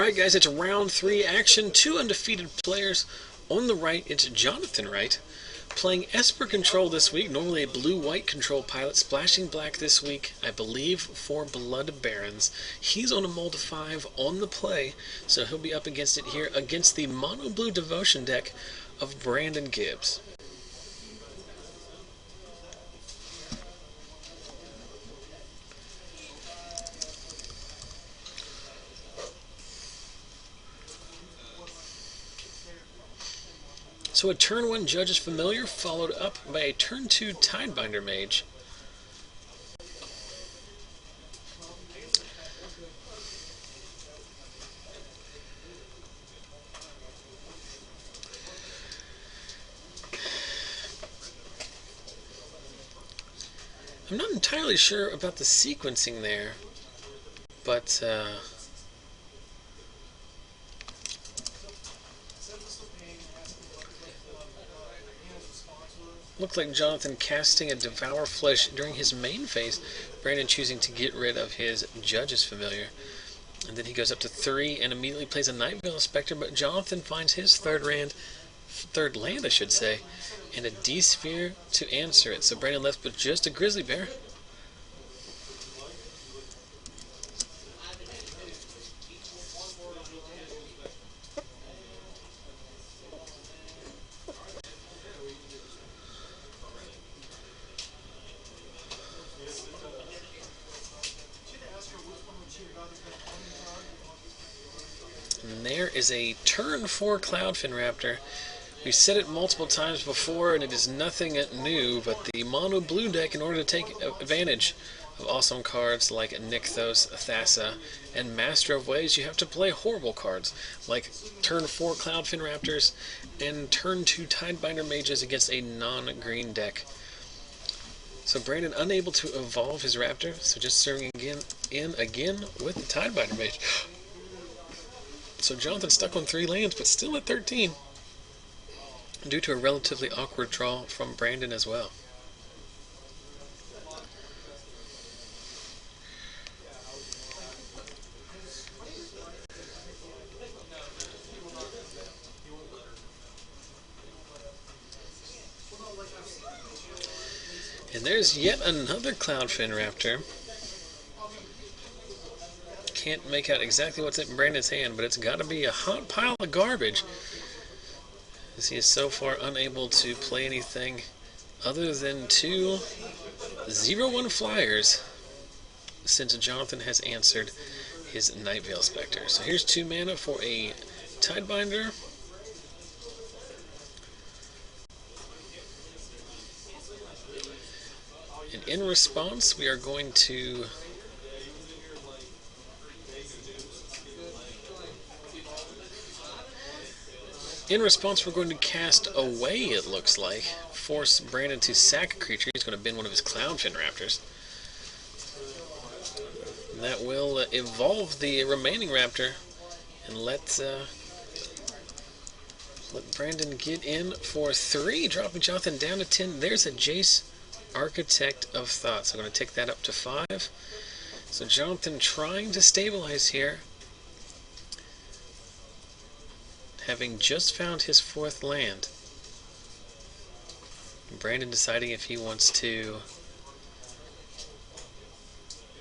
Alright guys, it's round 3 action. 2 undefeated players. On the right, it's Jonathan Wright, playing Esper control this week, normally a blue-white control pilot, splashing black this week, I believe, for Blood Barons. He's on a mold of 5 on the play, so he'll be up against it here, against the mono-blue devotion deck of Brandon Gibbs. So a turn 1 Judge's Familiar, followed up by a turn 2 Tidebinder Mage. I'm not entirely sure about the sequencing there, but looked like Jonathan casting a Devour Flesh during his main phase, Brandon choosing to get rid of his Judge's Familiar. And then he goes up to 3 and immediately plays a Night Veil Spectre, but Jonathan finds his third land, and a D-Sphere to answer it. So Brandon left with just a Grizzly Bear. And there is a turn 4 Cloudfin Raptor. We've said it multiple times before, and it is nothing new, but the mono blue deck, in order to take advantage of awesome cards like Nykthos, Thassa, and Master of Waves, you have to play horrible cards like turn 4 Cloudfin Raptors and turn 2 Tidebinder Mages against a non-green deck. So Brandon unable to evolve his Raptor, so just serving again with the Tidebinder Mage. So Jonathan stuck on 3 lands, but still at 13, due to a relatively awkward draw from Brandon as well. And there's yet another Cloudfin Raptor. Can't make out exactly what's in Brandon's hand, but it's got to be a hot pile of garbage, as he is so far unable to play anything other than 2 0/1 flyers since Jonathan has answered his Night Veil Spectre. So here's 2 mana for a Tidebinder. And in response, we are going to cast Away, it looks like. Force Brandon to sack a creature. He's going to bin one of his Cloudfin Raptors. And that will evolve the remaining Raptor and let Brandon get in for 3, dropping Jonathan down to 10. There's a Jace, Architect of Thoughts. I'm going to take that up to 5. So Jonathan trying to stabilize here, having just found his 4th land. Brandon deciding if he wants to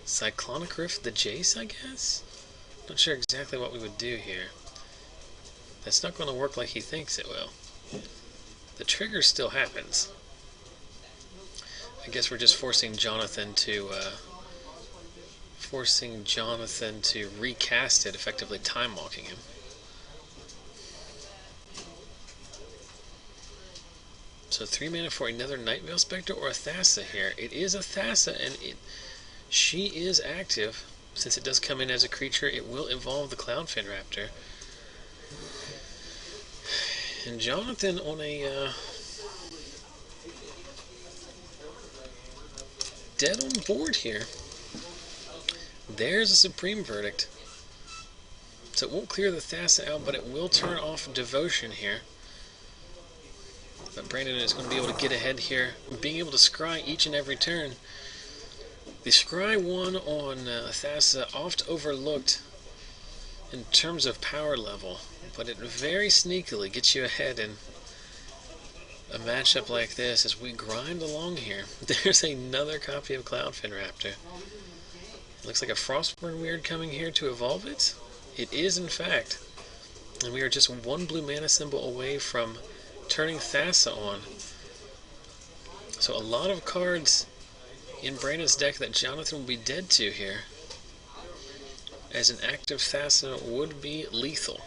Cyclonic Rift the Jace, I guess? Not sure exactly what we would do here. That's not going to work like he thinks it will. The trigger still happens. I guess we're just forcing Jonathan to recast it, effectively time walking him. So 3 mana for another Night Veil Spectre or a Thassa here. It is a Thassa, and she is active. Since it does come in as a creature, it will evolve the Cloudfin Raptor. And Jonathan on a dead on board here. There's a Supreme Verdict. So it won't clear the Thassa out, but it will turn off Devotion here. But Brandon is going to be able to get ahead here, being able to scry each and every turn. The scry 1 on Thassa, oft overlooked in terms of power level, but it very sneakily gets you ahead in a matchup like this as we grind along here. There's another copy of Cloudfin Raptor. It looks like a Frostburn Weird coming here to evolve it. It is, in fact. And we are just one blue mana symbol away from turning Thassa on. So a lot of cards in Brandon's deck that Jonathan will be dead to here, as an active Thassa would be lethal.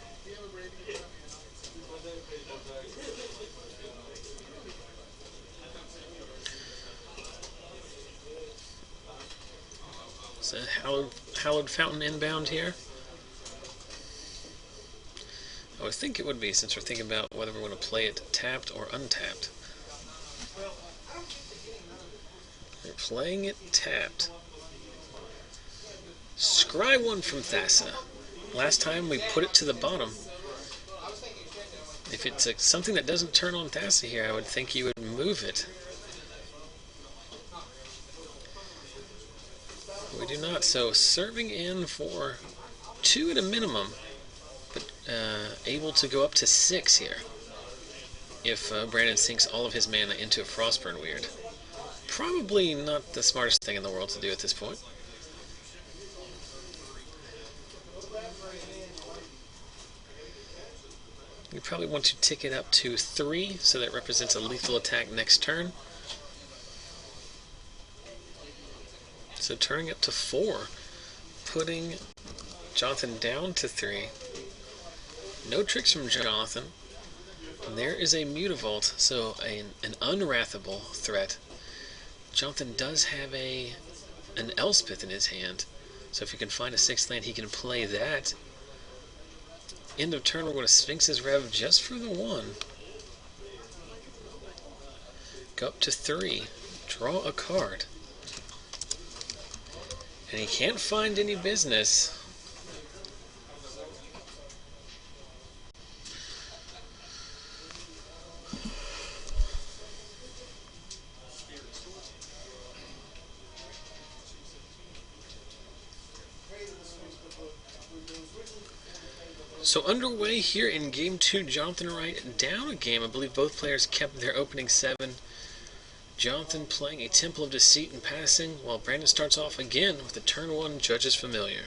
So Hallowed Fountain inbound here. I would think it would be, since we're thinking about whether we're going to play it tapped or untapped. We're playing it tapped. Scry one from Thassa. Last time we put it to the bottom. If it's something that doesn't turn on Thassa here, I would think you would move it. We do not, so serving in for 2 at a minimum, but able to go up to 6 here if Brandon sinks all of his mana into a Frostburn Weird. Probably not the smartest thing in the world to do at this point. You probably want to tick it up to 3, so that represents a lethal attack next turn. So turning up to 4, putting Jonathan down to 3. No tricks from Jonathan. And there is a Mutavault, so an unwrathable threat. Jonathan does have an Elspeth in his hand, so if he can find a 6th land, he can play that. End of turn, we're going to Sphinx's Rev just for the 1. Go up to 3. Draw a card. And he can't find any business. So underway here in Game 2, Jonathan Wright down a game. I believe both players kept their opening 7. Jonathan playing a Temple of Deceit and passing, while Brandon starts off again with a turn 1 Judge's Familiar.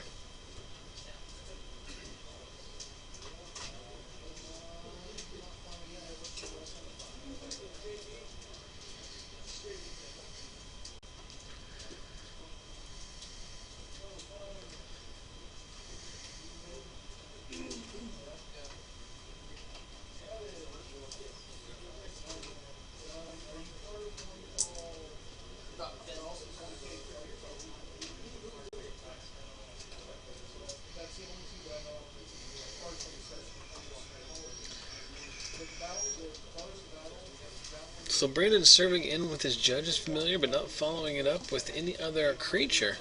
So Brandon's serving in with his Judge's Familiar, but not following it up with any other creature.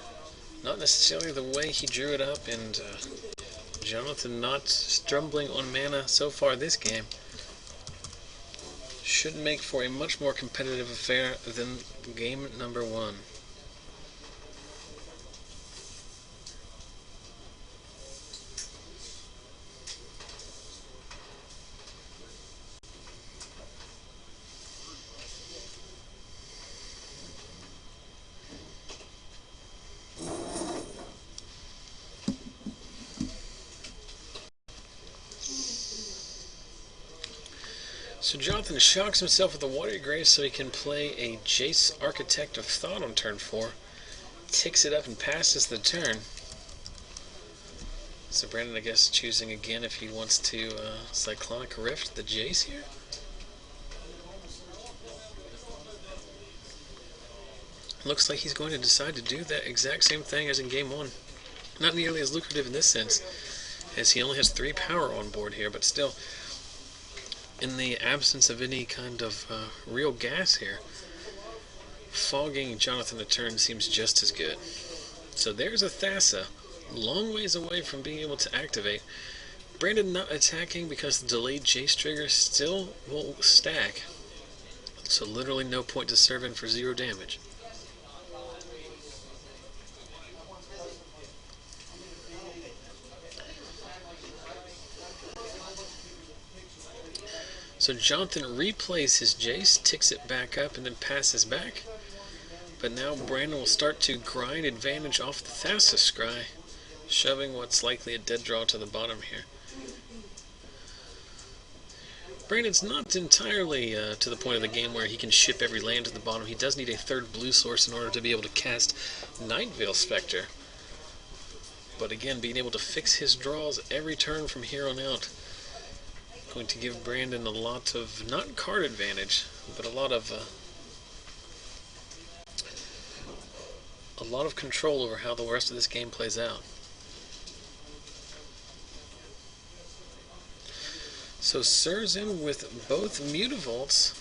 Not necessarily the way he drew it up, and Jonathan not stumbling on mana so far this game. Should make for a much more competitive affair than game number 1. So Jonathan shocks himself with the Watery Grave so he can play a Jace Architect of Thought on turn 4. Ticks it up and passes the turn. So Brandon, I guess, choosing again if he wants to Cyclonic Rift the Jace here. Looks like he's going to decide to do that exact same thing as in Game 1. Not nearly as lucrative in this sense, as he only has 3 power on board here, but still, in the absence of any kind of real gas here, fogging Jonathan a turn seems just as good. So there's a Thassa, long ways away from being able to activate. Brandon not attacking because the delayed Jace trigger still will stack. So literally no point to serve in for 0 damage. So Jonathan replays his Jace, ticks it back up, and then passes back. But now Brandon will start to grind advantage off the Thassa Scry, shoving what's likely a dead draw to the bottom here. Brandon's not entirely to the point of the game where he can ship every land to the bottom. He does need a third blue source in order to be able to cast Nightveil Spectre. But again, being able to fix his draws every turn from here on out, going to give Brandon a lot of, not card advantage, but a lot of control over how the rest of this game plays out. So Sir's in with both Mutavaults.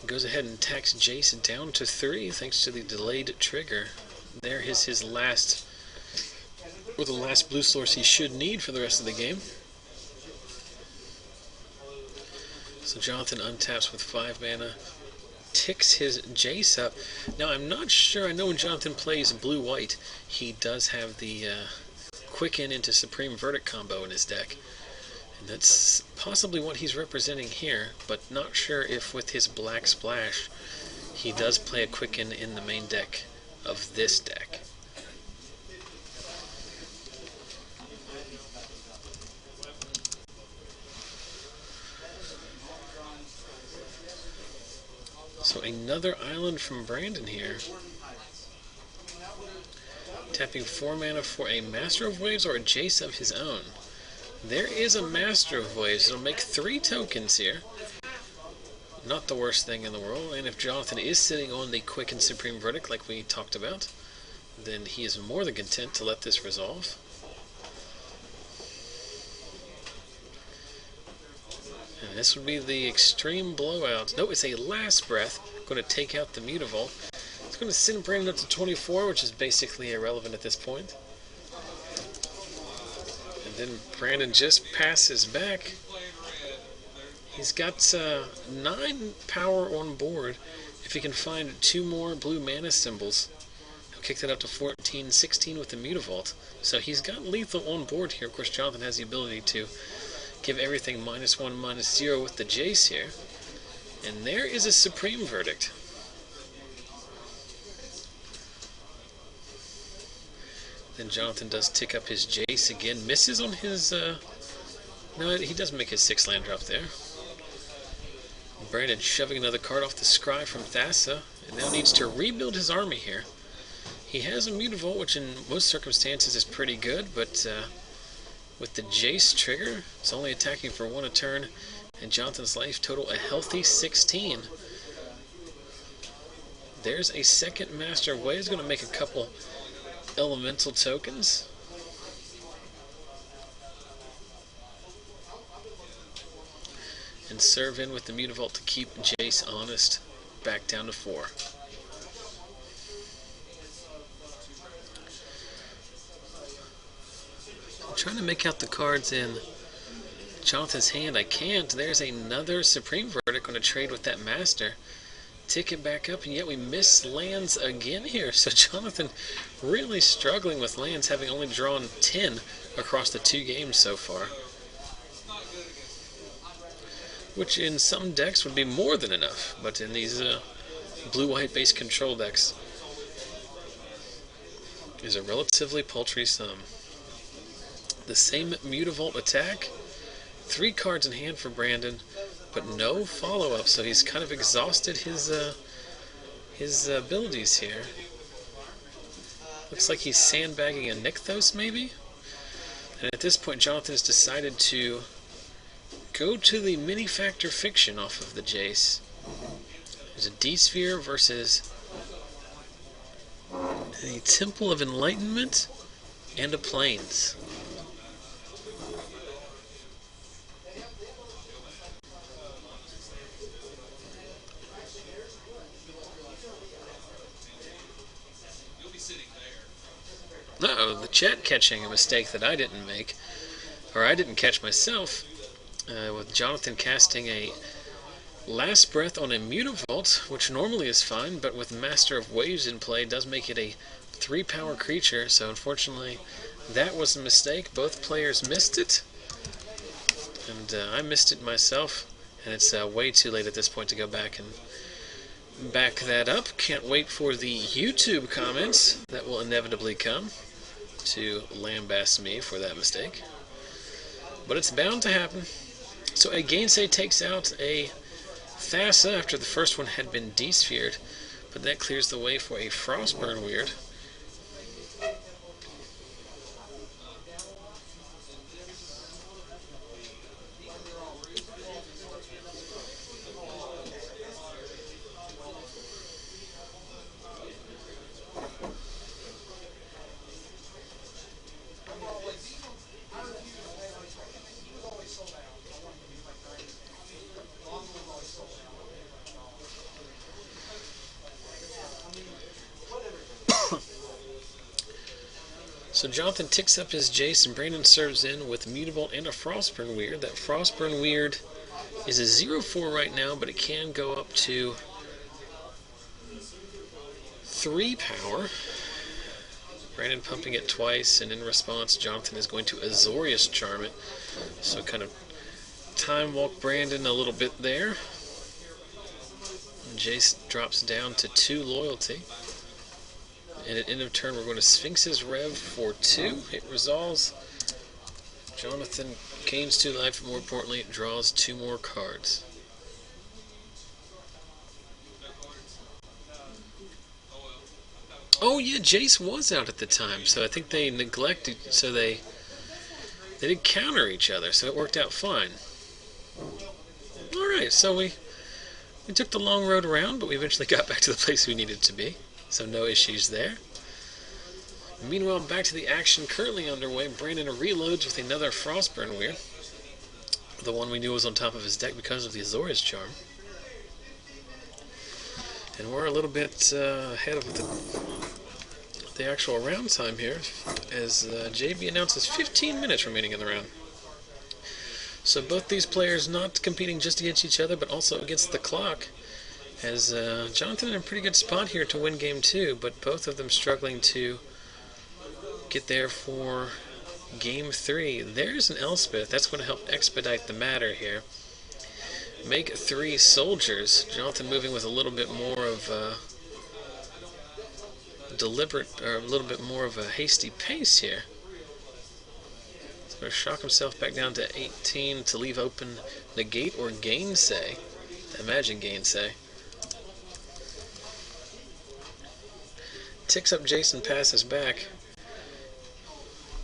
Goes ahead and attacks Jace down to 3 thanks to the delayed trigger. There is his last, or the last blue source he should need for the rest of the game. So Jonathan untaps with 5 mana, ticks his Jace up. Now I'm not sure, I know when Jonathan plays blue-white, he does have the Quicken into Supreme Verdict combo in his deck. And that's possibly what he's representing here, but not sure if with his Black Splash he does play a Quicken in the main deck of this deck. So another island from Brandon here. Tapping 4 mana for a Master of Waves or a Jace of his own. There is a Master of Waves. It'll make 3 tokens here. Not the worst thing in the world. And if Jonathan is sitting on the Quick and Supreme Verdict like we talked about, then he is more than content to let this resolve. And this would be the extreme blowout. No, it's a Last Breath. Going to take out the Mutavault. It's going to send Brandon up to 24, which is basically irrelevant at this point. And then Brandon just passes back. He's got 9 power on board. If he can find 2 more blue mana symbols, he'll kick that up to 14, 16 with the Mutavault. So he's got lethal on board here. Of course, Jonathan has the ability to give everything -1, -0 with the Jace here. And there is a Supreme Verdict. Then Jonathan does tick up his Jace again. Misses on his... no, he does make his 6 land drop there. Brandon shoving another card off the scry from Thassa, and now needs to rebuild his army here. He has a Mutavault, which in most circumstances is pretty good, but with the Jace trigger, it's only attacking for 1 a turn, and Jonathan's life total a healthy 16. There's a second Master of Waves, going to make a couple elemental tokens. And serve in with the Mutavault to keep Jace honest, back down to 4. I'm trying to make out the cards in Jonathan's hand. I can't. There's another Supreme Verdict going to trade with that Master. Tick it back up, and yet we miss lands again here. So Jonathan really struggling with lands, having only drawn 10 across the 2 games so far. Which in some decks would be more than enough, but in these blue-white based control decks is a relatively paltry sum. The same Mutavault attack, 3 cards in hand for Brandon, but no follow-up, so he's kind of exhausted his abilities here. Looks like he's sandbagging a Nykthos, maybe? And at this point, Jonathan has decided to go to the mini-factor fiction off of the Jace. There's a D-Sphere versus a Temple of Enlightenment and a Plains. Uh-oh, the chat catching a mistake that I didn't make, or I didn't catch myself, with Jonathan casting a Last Breath on a Mutavault, which normally is fine, but with Master of Waves in play does make it a 3-power creature, so unfortunately that was a mistake. Both players missed it, and I missed it myself, and it's way too late at this point to go back and back that up. Can't wait for the YouTube comments that will inevitably come to lambaste me for that mistake. But it's bound to happen. So a Gainsay takes out a Thassa after the first one had been desphered, but that clears the way for a Frostburn Weird. So Jonathan ticks up his Jace, and Brandon serves in with Mutable and a Frostburn Weird. That Frostburn Weird is a 0-4 right now, but it can go up to 3 power. Brandon pumping it twice, and in response, Jonathan is going to Azorius Charm it. So kind of time walk Brandon a little bit there. And Jace drops down to 2 loyalty. And at end of turn, we're going to Sphinx's Rev for 2. It resolves. Jonathan gains 2 life, and more importantly, it draws 2 more cards. Oh yeah, Jace was out at the time, so I think they neglected, so they did counter each other, so it worked out fine. Alright, so we took the long road around, but we eventually got back to the place we needed to be. So no issues there. Meanwhile, back to the action currently underway. Brandon reloads with another Frostburn Weird. The one we knew was on top of his deck because of the Azorius Charm. And we're a little bit ahead of the actual round time here, as JB announces 15 minutes remaining in the round. So both these players not competing just against each other, but also against the clock. As Jonathan in a pretty good spot here to win game 2, but both of them struggling to get there for game 3. There's an Elspeth. That's going to help expedite the matter here. Make 3 soldiers. Jonathan moving with a little bit more of a deliberate, or a little bit more of a hasty pace here. He's going to shock himself back down to 18 to leave open negate or gainsay. Imagine gainsay. Ticks up Jason, passes back.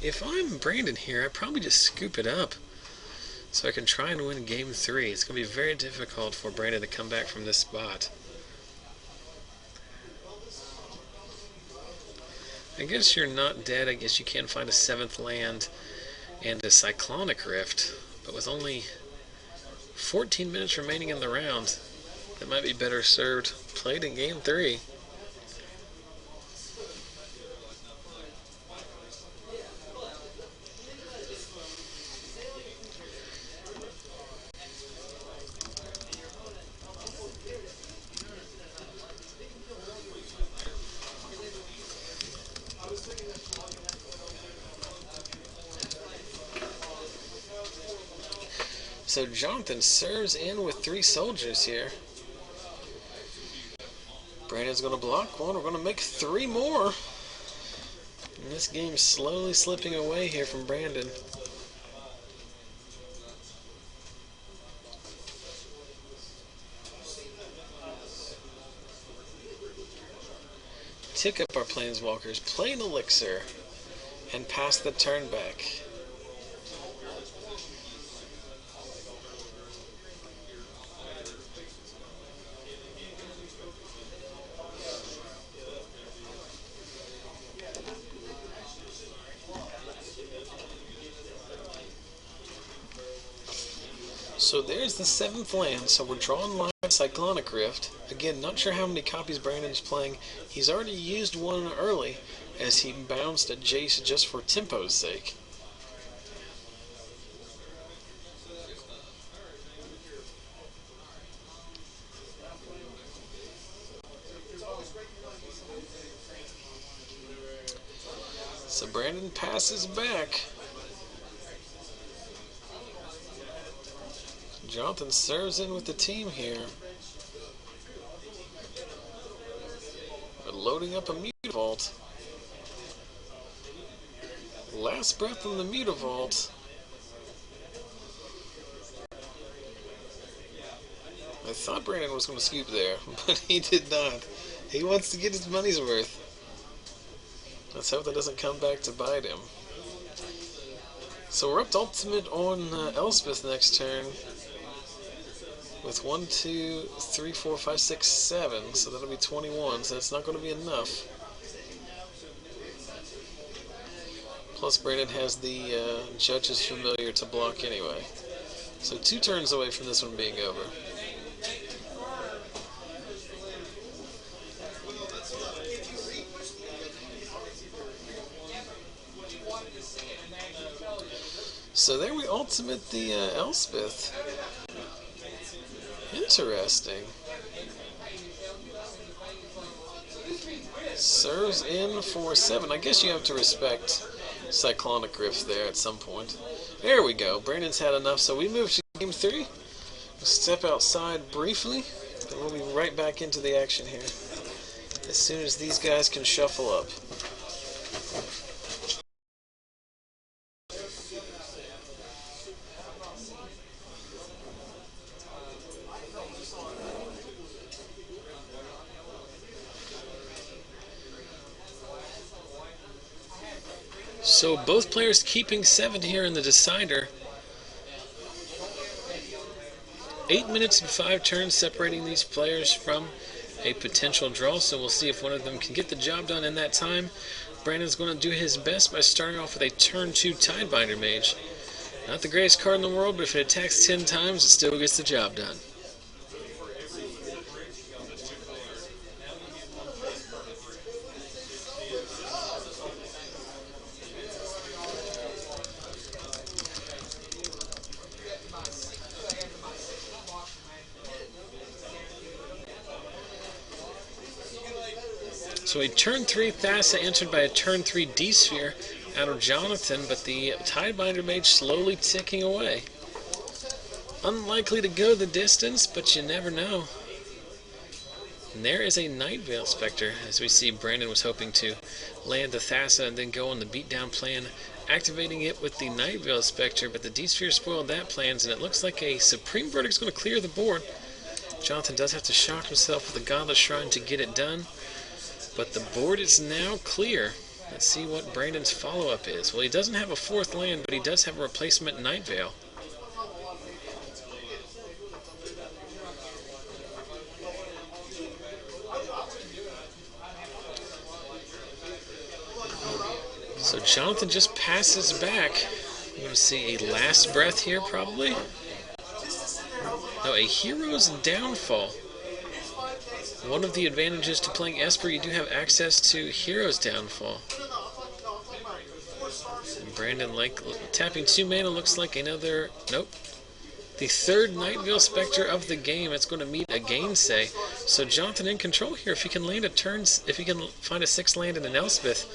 If I'm Brandon here, I'd probably just scoop it up so I can try and win game 3. It's going to be very difficult for Brandon to come back from this spot. I guess you're not dead. I guess you can find a 7th land and a Cyclonic Rift, but with only 14 minutes remaining in the round, that might be better served played in game 3. So Jonathan serves in with 3 soldiers here. Brandon's going to block 1. We're going to make 3 more. And this game's slowly slipping away here from Brandon. Tick up our Planeswalkers, play an Elixir, and pass the turn back. So there's the 7th land, so we're drawing line Cyclonic Rift. Again, not sure how many copies Brandon's playing. He's already used one early, as he bounced at Jace just for tempo's sake. So Brandon passes back. Jonathan serves in with the team here. We're loading up a Mutavault. Last breath on the Mutavault. I thought Brandon was going to scoop there, but he did not. He wants to get his money's worth. Let's hope that doesn't come back to bite him. So we're up to ultimate on Elspeth next turn. With 1, 2, 3, 4, 5, 6, 7. So that'll be 21, so that's not going to be enough. Plus Brandon has the Judge's Familiar to block anyway. So 2 turns away from this one being over. So there we ultimate the Elspeth. Interesting. Serves in for 7. I guess you have to respect Cyclonic Rift there at some point. There we go. Brandon's had enough, so we move to game 3. We'll step outside briefly, and we'll be right back into the action here as soon as these guys can shuffle up. So both players keeping 7 here in the decider. 8 minutes and 5 turns separating these players from a potential draw, so we'll see if one of them can get the job done in that time. Brandon's going to do his best by starting off with a turn 2 Tidebinder Mage. Not the greatest card in the world, but if it attacks 10 times, it still gets the job done. So a turn 3 Thassa answered by a turn 3 D-Sphere out of Jonathan, but the Tidebinder Mage slowly ticking away. Unlikely to go the distance, but you never know. And there is a Night Veil Spectre, as we see Brandon was hoping to land the Thassa and then go on the beatdown plan, activating it with the Night Veil Spectre, but the D-Sphere spoiled that plans, and it looks like a Supreme Verdict's going to clear the board. Jonathan does have to shock himself with the Godless Shrine to get it done. But the board is now clear. Let's see what Brandon's follow-up is. Well, he doesn't have a 4th land, but he does have a replacement Night Veil. So Jonathan just passes back. We're going to see a Last Breath here, probably. No, a Hero's Downfall. One of the advantages to playing Esper, you do have access to Hero's Downfall. And Brandon, like tapping 2 mana, looks like another. Nope. The 3rd Night Veil Spectre of the game. It's going to meet a Gainsay. So Jonathan in control here. If he can land a turns, if he can find a 6th land in an Elspeth,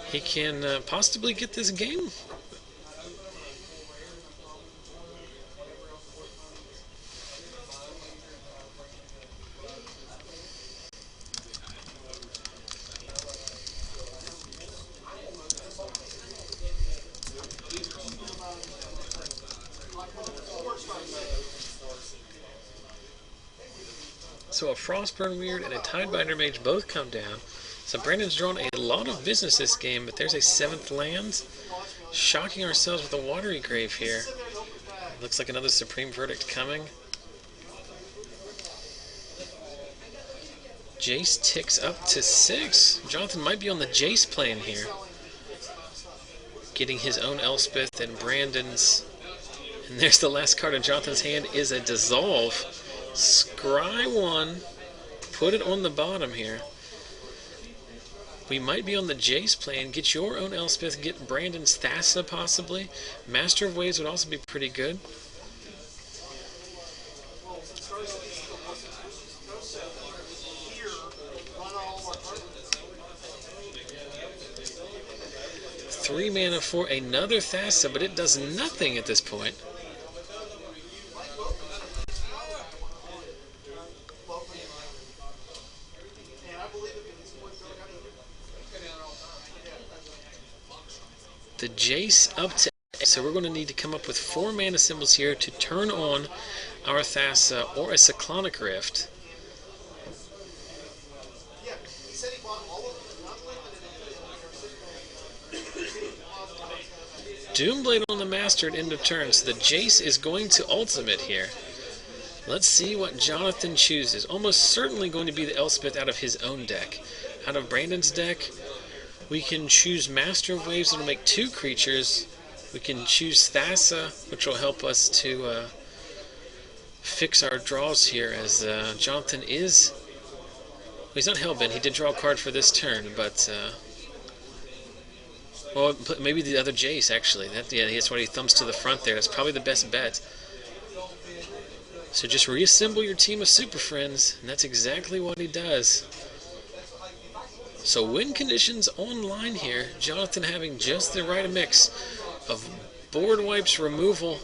he can possibly get this game. So a Frostburn Weird and a Tidebinder Mage both come down. So Brandon's drawn a lot of business this game, but there's a 7th land. Shocking ourselves with a Watery Grave here. Looks like another Supreme Verdict coming. Jace ticks up to 6. Jonathan might be on the Jace plan here. Getting his own Elspeth and Brandon's. And there's the last card in Jonathan's hand is a Dissolve. Scry 1, put it on the bottom here. We might be on the Jace plan. Get your own Elspeth, get Brandon's Thassa possibly. Master of Waves would also be pretty good. Three mana for another Thassa, but it does nothing at this point. the Jace up to 8. So we're going to need to come up with 4 mana symbols here to turn on our Thassa or a Cyclonic Rift. Doomblade on the Master at end of turn, so the Jace is going to ultimate here. Let's see what Jonathan chooses. Almost certainly going to be the Elspeth out of his own deck. Out of Brandon's deck, we can choose Master of Waves, that'll make 2 creatures. We can choose Thassa, which will help us to fix our draws here, as Jonathan is... Well, he's not hellbent, he did draw a card for this turn, but... well, maybe the other Jace, actually. Yeah, that's what he thumbs to the front there. That's probably the best bet. So just reassemble your team of Super Friends, and that's exactly what he does. So win conditions online here. Jonathan having just the right mix of board wipes, removal,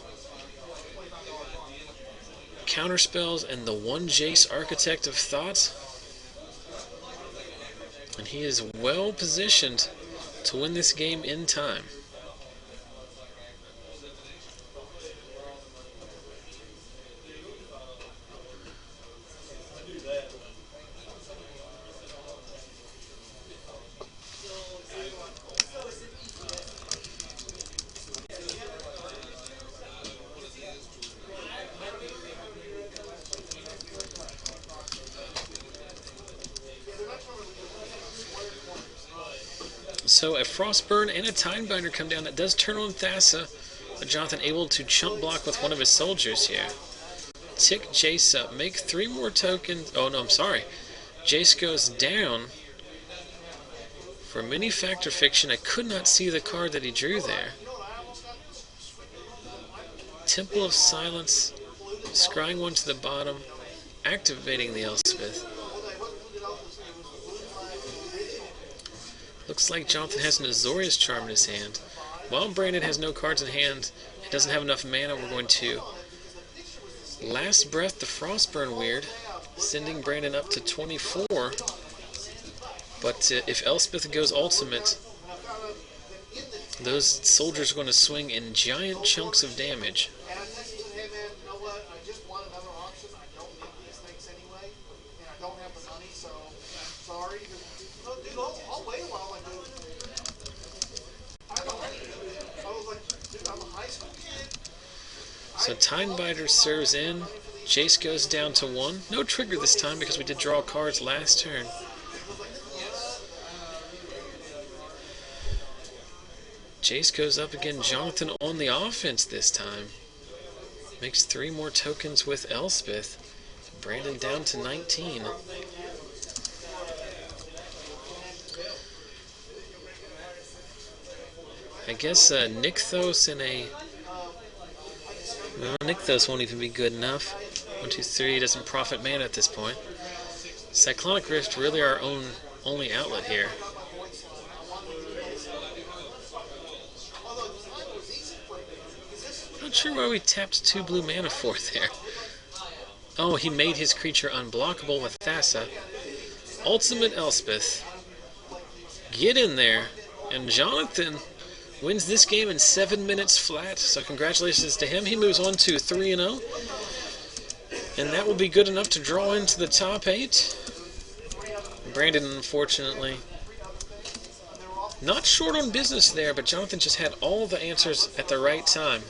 counterspells, and the 1 Jace Architect of Thought. And he is well positioned to win this game in time. So a Frostburn and a Tidebinder come down. That does turn on Thassa, but Jonathan able to chump block with one of his soldiers here. Tick Jace up. Make 3 more tokens. Oh no, I'm sorry. Jace goes down. For Mini Factor Fiction, I could not see the card that he drew there. Temple of Silence. Scrying 1 to the bottom. Activating the Elspeth. Looks like Jonathan has an Azorius Charm in his hand. While Brandon has no cards in hand, he doesn't have enough mana, we're going to Last Breath the Frostburn Weird, sending Brandon up to 24. But if Elspeth goes ultimate, those soldiers are going to swing in giant chunks of damage. So Tidebinder serves in, Jace goes down to 1. No trigger this time because we did draw cards last turn. Jace goes up again, Jonathan on the offense this time. Makes 3 more tokens with Elspeth. Brandon down to 19. I guess Nykthos and a... No, Nykthos won't even be good enough. 1, 2, 3 doesn't profit mana at this point. Cyclonic Rift really our only outlet here. Not sure why we tapped 2 blue mana for there. Oh, he made his creature unblockable with Thassa. Ultimate Elspeth. Get in there. And Jonathan wins this game in 7 minutes flat, so congratulations to him. He moves on to 3-0, and that will be good enough to draw into the top 8. Brandon, unfortunately, not short on business there, but Jonathan just had all the answers at the right time.